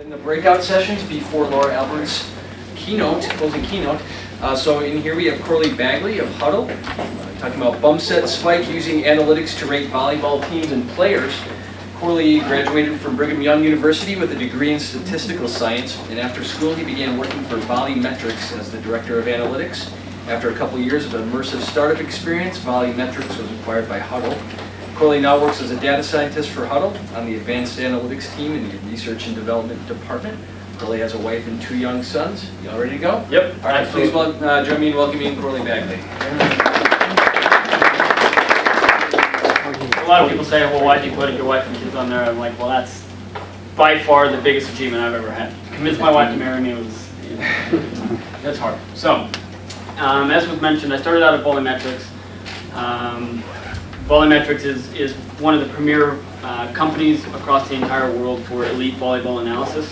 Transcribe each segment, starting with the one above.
In the breakout sessions before Laura Albert's closing keynote. So in here we have Corley Bagley of Hudl, talking about bump set spike using analytics to rate volleyball teams and players. Corley graduated from Brigham Young University with a degree in statistical science, and after school he began working for VolleyMetrics as the director of analytics. After a couple years of immersive startup experience, VolleyMetrics was acquired by Hudl. Corley now works as a data scientist for Hudl on the advanced analytics team in the research and development department. Corley has a wife and 2 young sons. Y'all ready to go? Yep. All right, please join me in welcoming Corley Bagley. A lot of people say, well, why did you put your wife and kids on there? I'm like, well, that's by far the biggest achievement I've ever had. Convince my wife to marry me was, that's hard. So, as was mentioned, I started out at VolleyMetrics. VolleyMetrics is one of the premier companies across the entire world for elite volleyball analysis.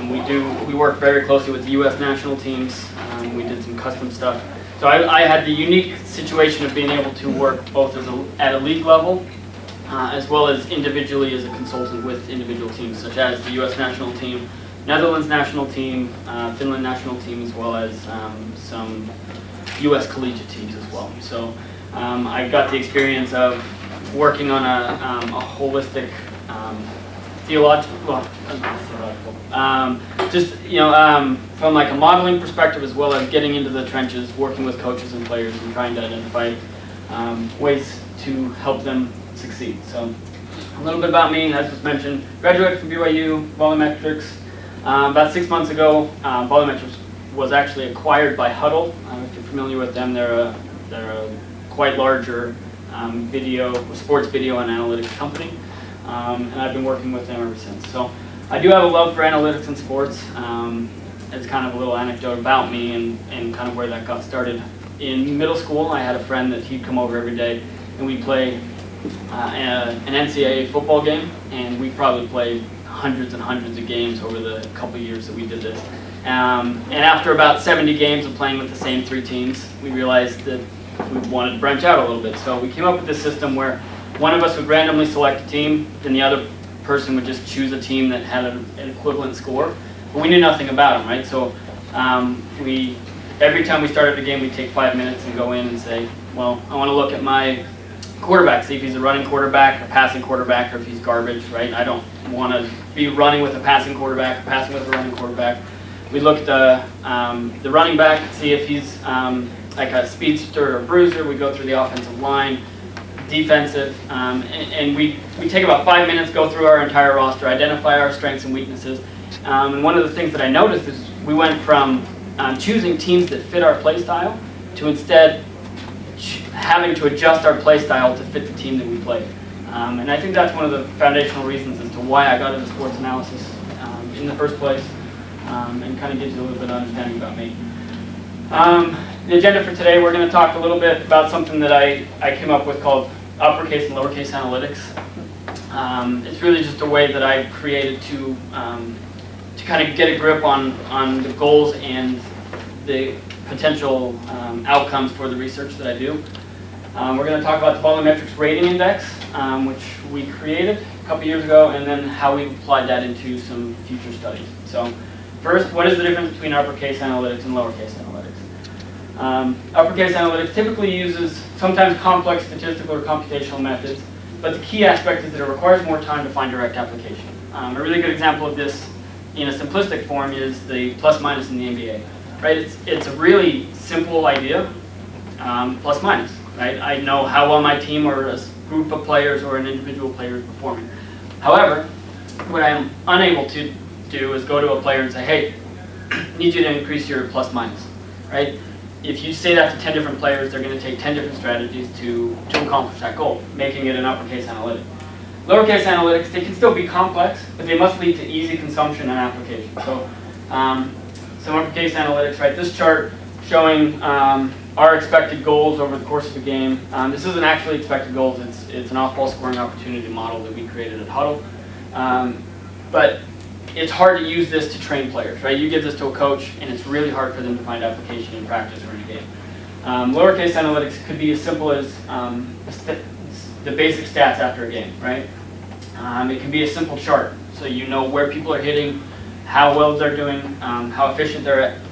We work very closely with the U.S. national teams. We did some custom stuff. So I had the unique situation of being able to work both at a league level as well as individually as a consultant with individual teams, such as the U.S. national team, Netherlands national team, Finland national team, as well as some U.S. collegiate teams as well. So I got the experience of working on a holistic theological, from like a modeling perspective, as well as getting into the trenches, working with coaches and players and trying to identify ways to help them succeed. So a little bit about me, as was mentioned, graduated from BYU, VolleyMetrics. About 6 months ago, VolleyMetrics was actually acquired by Hudl. If you're familiar with them, they're a quite larger sports video and analytics company. And I've been working with them ever since. So I do have a love for analytics and sports. It's kind of a little anecdote about me and kind of where that got started. In middle school, I had a friend that he'd come over every day, and we'd play an NCAA football game, and we probably played hundreds and hundreds of games over the couple years that we did this. And after about 70 games of playing with the same 3 teams, we realized that we wanted to branch out a little bit. So we came up with this system where one of us would randomly select a team, and the other person would just choose a team that had an equivalent score. But we knew nothing about them, right? So every time we started a game, we'd take 5 minutes and go in and say, well, I want to look at my quarterback, see if he's a running quarterback, a passing quarterback, or if he's garbage, right? I don't want to be running with a passing quarterback, passing with a running quarterback. We look at the running back, see if he's like a speedster or bruiser. We go through the offensive line, defensive, and we take about 5 minutes, go through our entire roster, identify our strengths and weaknesses. And one of the things that I noticed is we went from choosing teams that fit our play style to instead having to adjust our play style to fit the team that we played. And I think that's one of the foundational reasons as to why I got into sports analysis in the first place, and kind of gives you a little bit of understanding about me. The agenda for today, we're going to talk a little bit about something that I came up with called uppercase and lowercase analytics. It's really just a way that I created to kind of get a grip on the goals and the potential outcomes for the research that I do. We're going to talk about the VolleyMetrics rating index, which we created a couple years ago, and then how we applied that into some future studies. So first, what is the difference between uppercase analytics and lowercase analytics? Uppercase analytics typically uses sometimes complex statistical or computational methods, but the key aspect is that it requires more time to find direct application. A really good example of this in a simplistic form is the plus minus in the NBA. Right? It's a really simple idea, plus minus. Right? I know how well my team or a group of players or an individual player is performing. However, what I am unable to do is go to a player and say, hey, I need you to increase your plus minus. Right? If you say that to 10 different players, they're going to take 10 different strategies to accomplish that goal, making it an uppercase analytic. Lowercase analytics, they can still be complex, but they must lead to easy consumption and application. So some uppercase analytics, right? This chart showing our expected goals over the course of a game. This isn't actually expected goals, it's an off-ball scoring opportunity model that we created at Hudl. But it's hard to use this to train players, right? You give this to a coach, and it's really hard for them to find application in practice or in a game. Lowercase analytics could be as simple as the basic stats after a game, right? It can be a simple chart, so you know where people are hitting, how well they're doing, how efficient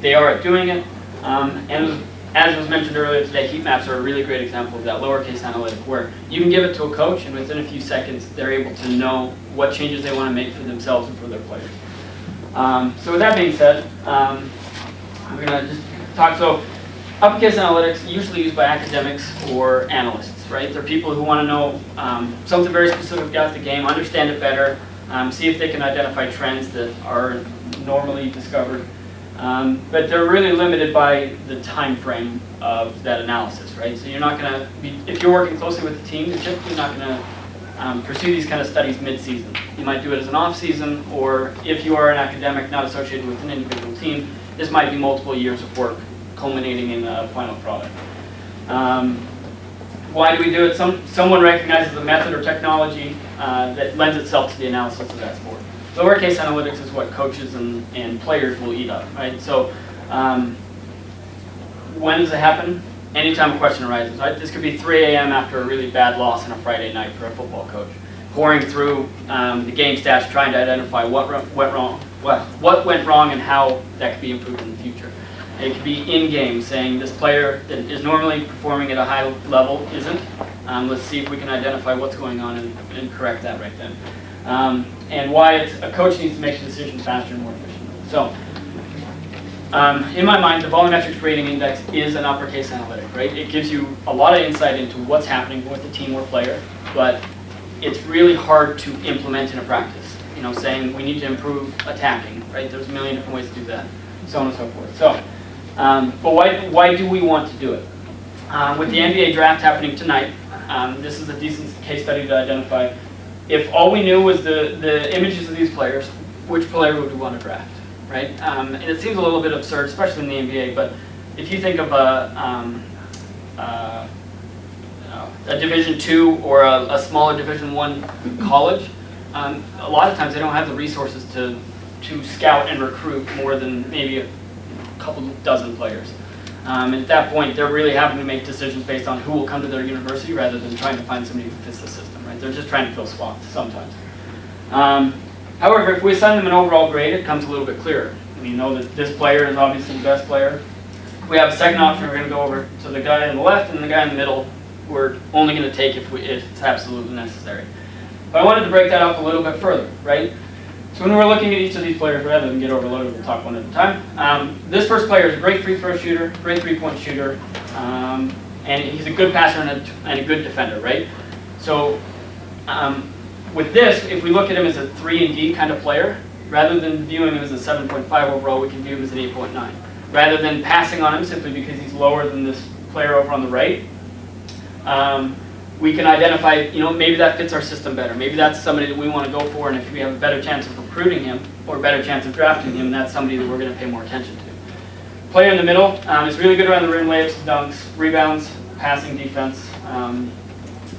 they are at doing it. And as was mentioned earlier today, heat maps are a really great example of that lowercase analytic, where you can give it to a coach and within a few seconds they're able to know what changes they want to make for themselves and for their players. So with that being said, we're going to just talk. So uppercase analytics usually used by academics or analysts, right? They're people who want to know something very specific about the game, understand it better, see if they can identify trends that are normally discovered. But they're really limited by the time frame of that analysis, right? So you're not going to be, if you're working closely with the team, you're typically not going to pursue these kind of studies mid-season. You might do it as an off-season, or if you are an academic not associated with an individual team, this might be multiple years of work culminating in a final product. Why do we do it? Someone recognizes a method or technology that lends itself to the analysis of that sport. Lowercase analytics is what coaches and players will eat up, right? So when does it happen? Anytime a question arises, right? This could be 3 a.m. after a really bad loss on a Friday night for a football coach, pouring through the game stats, trying to identify what went wrong and how that could be improved in the future. It could be in-game, saying this player that is normally performing at a high level isn't. Let's see if we can identify what's going on and correct that right then. And why a coach needs to make the decision faster and more efficiently. So, in my mind, the VolleyMetrics rating index is an uppercase analytic, right? It gives you a lot of insight into what's happening with the team or player, but it's really hard to implement in a practice. You know, saying we need to improve attacking, right? There's a million different ways to do that, so on and so forth. So, but why do we want to do it? With the NBA draft happening tonight, this is a decent case study to identify. If all we knew was the images of these players, which player would we want to draft, right? And it seems a little bit absurd, especially in the NBA, but if you think of a Division II or a smaller Division I college, a lot of times they don't have the resources to scout and recruit more than maybe a couple dozen players. And at that point, they're really having to make decisions based on who will come to their university rather than trying to find somebody who fits the system, right? They're just trying to fill spots sometimes. However, if we assign them an overall grade, it becomes a little bit clearer. We know that this player is obviously the best player. We have a second option. We're going to go over to the guy on the left and the guy in the middle. We're only going to take if it's absolutely necessary. But I wanted to break that up a little bit further, right? So when we're looking at each of these players, rather than get overloaded, we'll talk one at a time. This first player is a great free throw shooter, great three-point shooter, and he's a good passer and a good defender, right? So with this, if we look at him as a 3 and D kind of player, rather than viewing him as a 7.5 overall, we can view him as an 8.9. Rather than passing on him simply because he's lower than this player over on the right, we can identify, you know, maybe that fits our system better. Maybe that's somebody that we want to go for, and if we have a better chance of recruiting him or a better chance of drafting him, that's somebody that we're going to pay more attention to. Player in the middle is really good around the rim, layups, dunks, rebounds, passing, defense.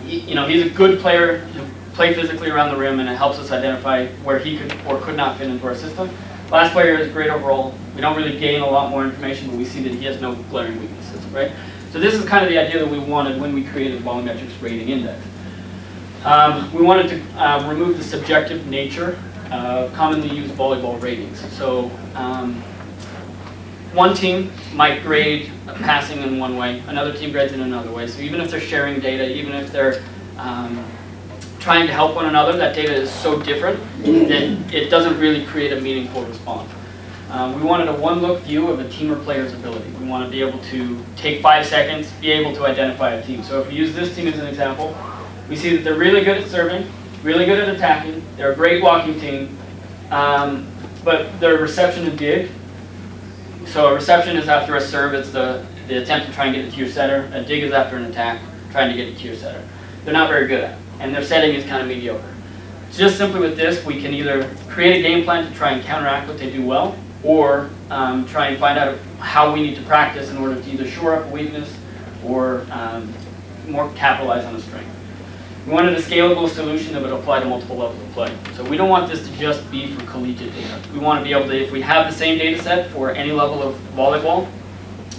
He's a good player who play physically around the rim, and it helps us identify where he could or could not fit into our system. Last player is great overall. We don't really gain a lot more information, but we see that he has no glaring weaknesses, right? So this is kind of the idea that we wanted when we created the VolleyMetrics rating index. We wanted to remove the subjective nature of commonly used volleyball ratings. So one team might grade passing in one way, another team grades in another way. So even if they're sharing data, even if they're trying to help one another, that data is so different that it doesn't really create a meaningful response. We wanted a one-look view of a team or player's ability. We want to be able to take 5 seconds, be able to identify a team. So if we use this team as an example, we see that they're really good at serving, really good at attacking, they're a great blocking team, but their reception and dig. So a reception is after a serve, it's the attempt to try and get it to your setter. A dig is after an attack, trying to get it to your setter. They're not very good at it, and their setting is kind of mediocre. Just simply with this, we can either create a game plan to try and counteract what they do well, or try and find out how we need to practice in order to either shore up a weakness or more capitalize on a strength. We wanted a scalable solution that would apply to multiple levels of play. So we don't want this to just be for collegiate data. We want to be able to, if we have the same data set for any level of volleyball,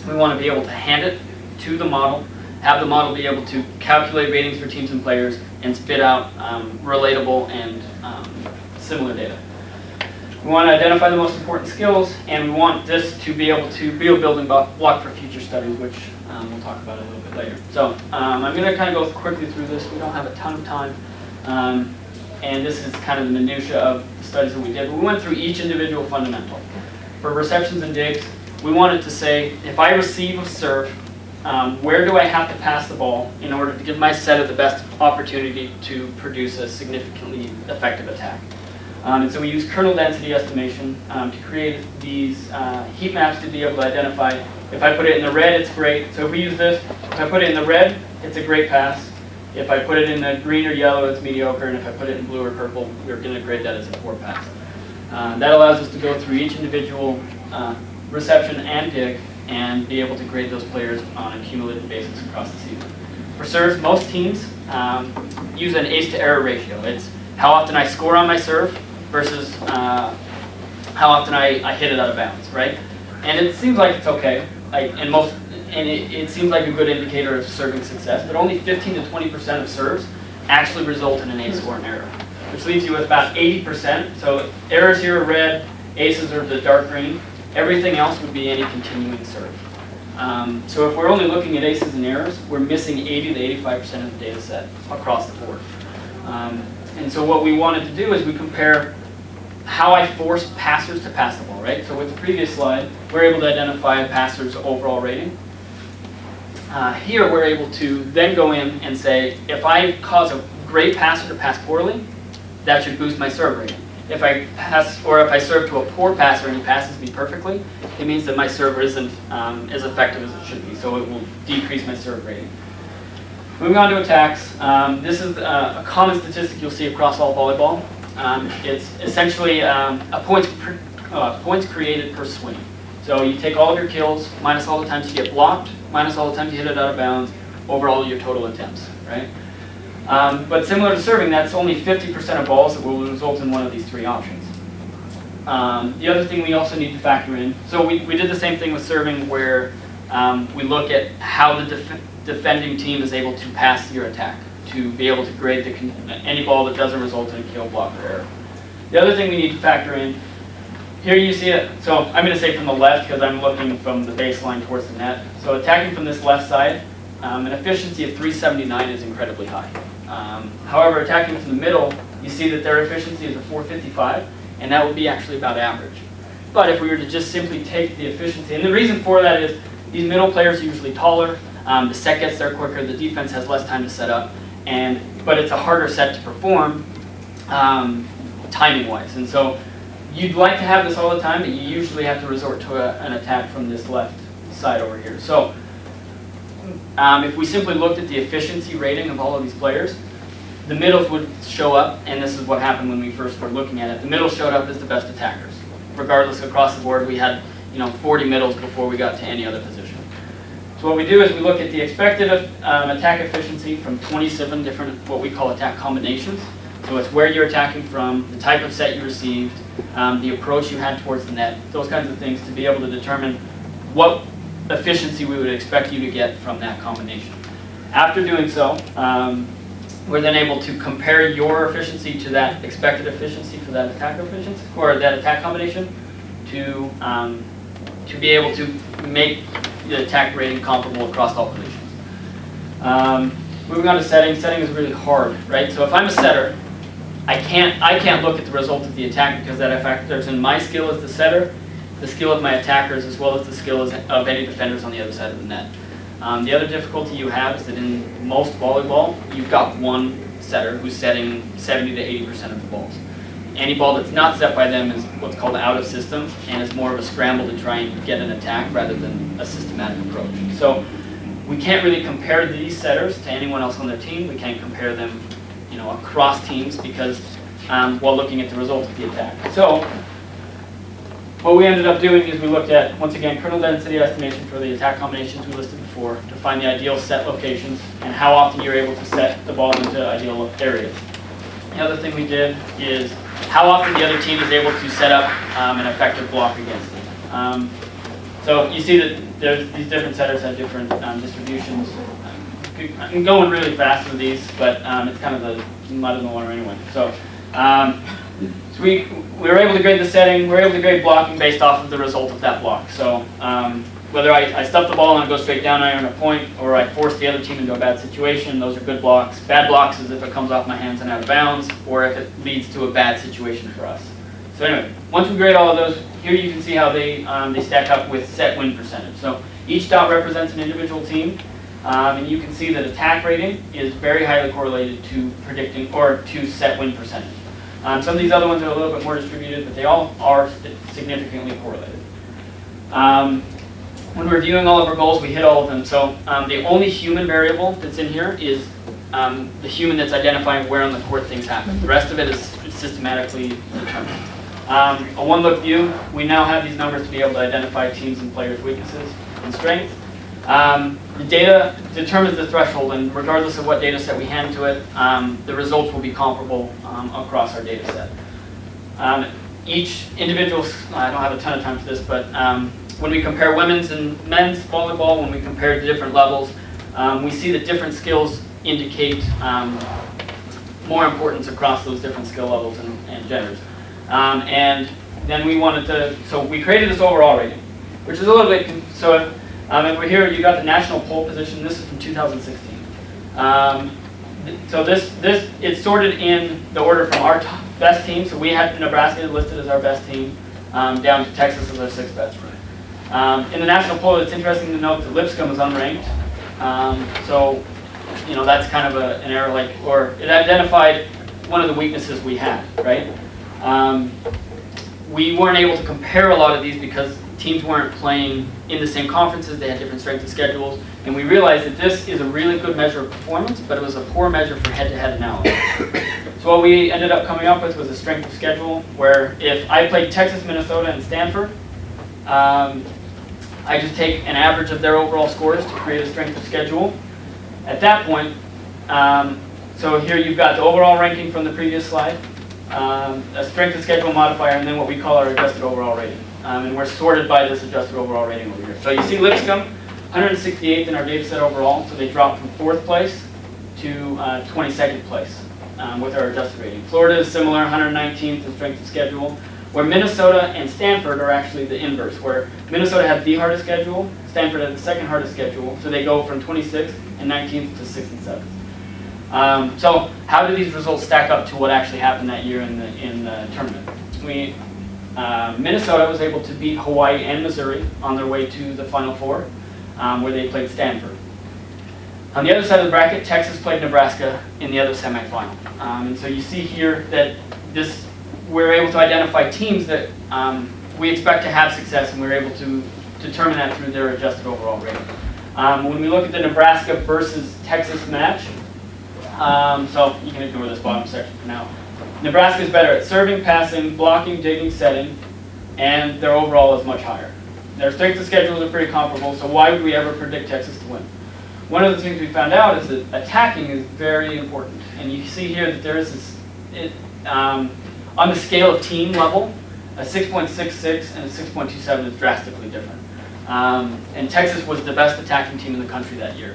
we want to be able to hand it to the model, have the model be able to calculate ratings for teams and players, and spit out relatable and similar data. We want to identify the most important skills, and we want this to be able to be a building block for future studies, which we'll talk about a little bit later. So I'm going to kind of go quickly through this. We don't have a ton of time, and this is kind of the minutia of the studies that we did. We went through each individual fundamental. For receptions and digs, we wanted to say, if I receive a serve, where do I have to pass the ball in order to give my setter the best opportunity to produce a significantly effective attack? And so we use kernel density estimation to create these heat maps to be able to identify, if I put it in the red, it's great. So if we use this, if I put it in the red, it's a great pass. If I put it in the green or yellow, it's mediocre. And if I put it in blue or purple, we're going to grade that as a poor pass. That allows us to go through each individual reception and dig and be able to grade those players on a cumulative basis across the season. For serves, most teams use an ace to error ratio. It's how often I score on my serve versus how often I hit it out of bounds, right? And it seems like it's okay, it seems like a good indicator of serving success, but only 15 to 20% of serves actually result in an ace or an error, which leaves you with about 80%. So errors here are red, aces are the dark green. Everything else would be any continuing serve. So if we're only looking at aces and errors, we're missing 80 to 85% of the data set across the board. And so what we wanted to do is we compare how I force passers to pass the ball, right? So with the previous slide, we're able to identify a passer's overall rating. Here we're able to then go in and say, if I cause a great passer to pass poorly, that should boost my serve rating. If I pass, or if I serve to a poor passer and he passes me perfectly, it means that my serve isn't as effective as it should be, so it will decrease my serve rating. Moving on to attacks, this is a common statistic you'll see across all volleyball. It's essentially points created per swing. So you take all of your kills, minus all the times you get blocked, minus all the times you hit it out of bounds, over all your total attempts, right? But similar to serving, that's only 50% of balls that will result in one of these three options. The other thing we also need to factor in, so we did the same thing with serving where we look at how the defending team is able to pass your attack, to be able to grade any ball that doesn't result in a kill, block, or error. The other thing we need to factor in, here you see it, so I'm going to say from the left because I'm looking from the baseline towards the net. So attacking from this left side, an efficiency of 379 is incredibly high. However, attacking from the middle, you see that their efficiency is a 455, and that would be actually about average. But if we were to just simply take the efficiency, and the reason for that is these middle players are usually taller, the set gets there quicker, the defense has less time to set up, but it's a harder set to perform timing-wise. And so you'd like to have this all the time, but you usually have to resort to an attack from this left side over here. So if we simply looked at the efficiency rating of all of these players, the middles would show up, and this is what happened when we first were looking at it. The middles showed up as the best attackers. Regardless, across the board, we had 40 middles before we got to any other position. So what we do is we look at the expected attack efficiency from 27 different, what we call attack combinations. So it's where you're attacking from, the type of set you received, the approach you had towards the net, those kinds of things to be able to determine what efficiency we would expect you to get from that combination. After doing so, we're then able to compare your efficiency to that expected efficiency for that attack efficiency, or that attack combination, to be able to make the attack rating comparable across all positions. Moving on to setting. Setting is really hard, right? So if I'm a setter, I can't look at the result of the attack because that factors in my skill as the setter, the skill of my attackers, as well as the skill of any defenders on the other side of the net. The other difficulty you have is that in most volleyball, you've got one setter who's setting 70 to 80% of the balls. Any ball that's not set by them is what's called out of system, and it's more of a scramble to try and get an attack rather than a systematic approach. So we can't really compare these setters to anyone else on their team. We can't compare them, across teams because while looking at the result of the attack. So what we ended up doing is we looked at, once again, kernel density estimation for the attack combinations we listed before to find the ideal set locations and how often you're able to set the ball into ideal areas. The other thing we did is how often the other team is able to set up an effective block against it. So you see that these different setters have different distributions. I'm going really fast with these, but it's kind of the mud in the water anyway. So So we were able to grade the setting, we were able to grade blocking based off of the result of that block. So whether I stuff the ball and it goes straight down and I earn a point, or I force the other team into a bad situation, those are good blocks. Bad blocks is if it comes off my hands and out of bounds, or if it leads to a bad situation for us. So anyway, once we grade all of those, here you can see how they stack up with set win percentage. So each dot represents an individual team, and you can see that attack rating is very highly correlated to predicting, or to set win percentage. Some of these other ones are a little bit more distributed, but they all are significantly correlated. When we're viewing all of our goals, we hit all of them. So the only human variable that's in here is the human that's identifying where on the court things happen. The rest of it is systematically determined. A one-look view, we now have these numbers to be able to identify teams and players' weaknesses and strengths. The data determines the threshold, and regardless of what data set we hand to it, the results will be comparable across our data set. Each individual, I don't have a ton of time for this, but when we compare women's and men's volleyball, when we compare the different levels, we see that different skills indicate more importance across those different skill levels and genders. And then we wanted to, so we created this overall rating, which is a little bit, so over here you got the national pole position. This is from 2016. So it's sorted in the order from our best team. So we had Nebraska listed as our best team, down to Texas as our sixth best. In the national poll, it's interesting to note that Lipscomb is unranked. So, you know, that's kind of an error, or it identified one of the weaknesses we had, right? We weren't able to compare a lot of these because teams weren't playing in the same conferences, they had different strength of schedules, and we realized that this is a really good measure of performance, but it was a poor measure for head-to-head analysis. So what we ended up coming up with was a strength of schedule, where if I played Texas, Minnesota, and Stanford, I just take an average of their overall scores to create a strength of schedule. At that point, so here you've got the overall ranking from the previous slide, a strength of schedule modifier, and then what we call our adjusted overall rating. And we're sorted by this adjusted overall rating over here. So you see Lipscomb, 168th in our data set overall, so they dropped from 4th place to 22nd place with our adjusted rating. Florida is similar, 119th in strength of schedule, where Minnesota and Stanford are actually the inverse, where Minnesota had the hardest schedule, Stanford had the second hardest schedule, so they go from 26th and 19th to 6th and 7th. So how do these results stack up to what actually happened that year in the tournament? Minnesota was able to beat Hawaii and Missouri on their way to the Final Four, where they played Stanford. On the other side of the bracket, Texas played Nebraska in the other semifinal. And so you see here that we're able to identify teams that we expect to have success, and we're able to determine that through their adjusted overall rating. When we look at the Nebraska versus Texas match, so you can ignore this bottom section for now. Nebraska is better at serving, passing, blocking, digging, setting, and their overall is much higher. Their strength of schedules are pretty comparable, so why would we ever predict Texas to win? One of the things we found out is that attacking is very important. And you see here that there is this, on the scale of team level, a 6.66 and a 6.27 is drastically different. And Texas was the best attacking team in the country that year.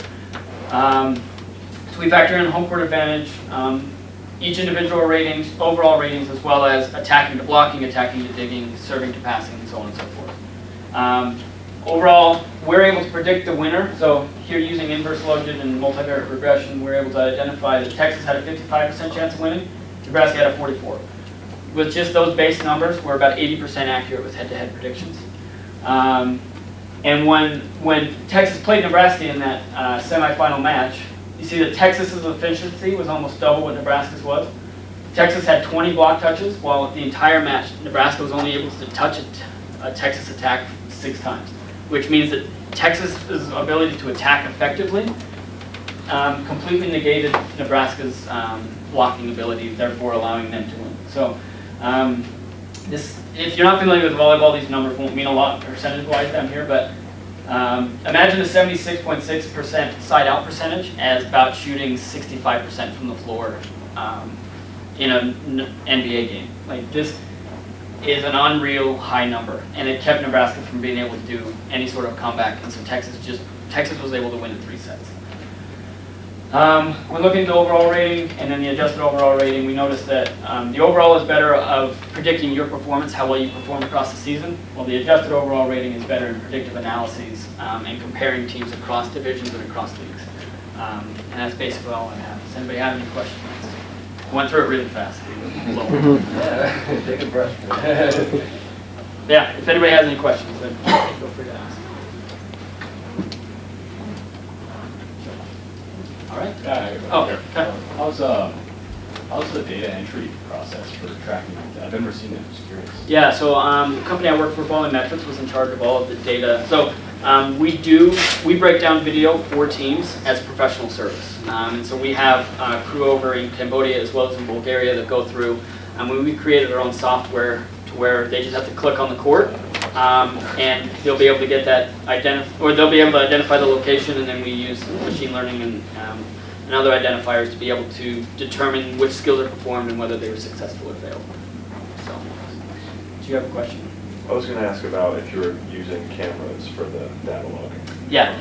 So we factor in home court advantage, each individual ratings, overall ratings, as well as attacking to blocking, attacking to digging, serving to passing, and so on and so forth. Overall, we're able to predict the winner. So here, using inverse logit and multivariate regression, we're able to identify that Texas had a 55% chance of winning, Nebraska had a 44%. With just those base numbers, we're about 80% accurate with head-to-head predictions. And when Texas played Nebraska in that semifinal match, you see that Texas's efficiency was almost double what Nebraska's was. Texas had 20 block touches, while the entire match, Nebraska was only able to touch a Texas attack 6 times, which means that Texas's ability to attack effectively completely negated Nebraska's blocking ability, therefore allowing them to win. So if you're not familiar with volleyball, these numbers won't mean a lot percentage-wise down here, but imagine a 76.6% side-out percentage as about shooting 65% from the floor in an NBA game. Like, this is an unreal high number, and it kept Nebraska from being able to do any sort of comeback, and so Texas was able to win in 3 sets. When looking at the overall rating and then the adjusted overall rating, we noticed that the overall is better of predicting your performance, how well you perform across the season, while the adjusted overall rating is better in predictive analyses and comparing teams across divisions and across leagues. And that's basically all I have. Does anybody have any questions? I went through it really fast. Yeah, take a breath. Yeah, if anybody has any questions, then feel free to ask. All right. Oh, okay. How's the data entry process for tracking like that? I've never seen it. I'm just curious. Yeah, so the company I work for, VolleyMetrics, was in charge of all of the data. So we break down video for teams as professional service. And so we have crew over in Cambodia as well as in Bulgaria that go through. We created our own software to where they just have to click on the court, and they'll be able to get that they'll be able to identify the location, and then we use machine learning and other identifiers to be able to determine which skills are performed and whether they were successful or failed. So, do you have a question? I was going to ask about if you were using cameras for the data logging. Yeah.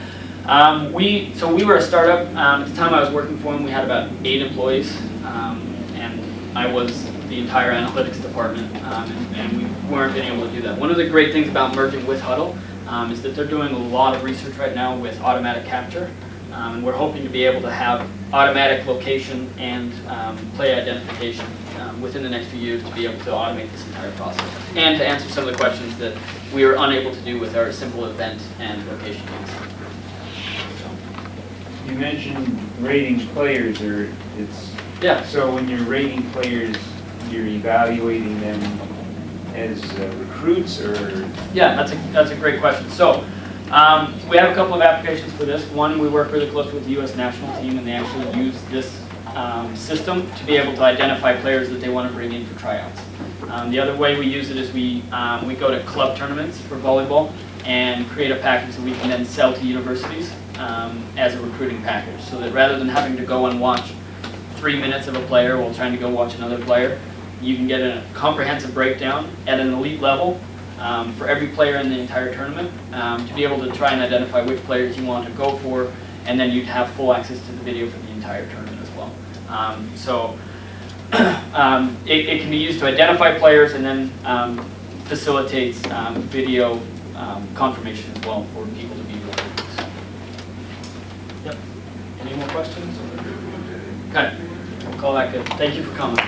So we were a startup. At the time I was working for them, we had about 8 employees, and I was the entire analytics department, and we weren't being able to do that. One of the great things about merging with Hudl is that they're doing a lot of research right now with automatic capture, and we're hoping to be able to have automatic location and play identification within the next few years to be able to automate this entire process and to answer some of the questions that we were unable to do with our simple event and location needs. You mentioned rating players, or it's Yeah. so when you're rating players, you're evaluating them as recruits, or Yeah, that's a great question. So we have a couple of applications for this. One, we work really close with the U.S. national team, and they actually use this system to be able to identify players that they want to bring in for tryouts. The other way we use it is we go to club tournaments for volleyball and create a package that we can then sell to universities as a recruiting package, so that rather than having to go and watch 3 minutes of a player while trying to go watch another player, you can get a comprehensive breakdown at an elite level for every player in the entire tournament to be able to try and identify which players you want to go for, and then you'd have full access to the video for the entire tournament as well. It can be used to identify players and then facilitates video confirmation as well for people to be recruited. Yep. Any more questions? Okay. We'll call that good. Thank you for coming.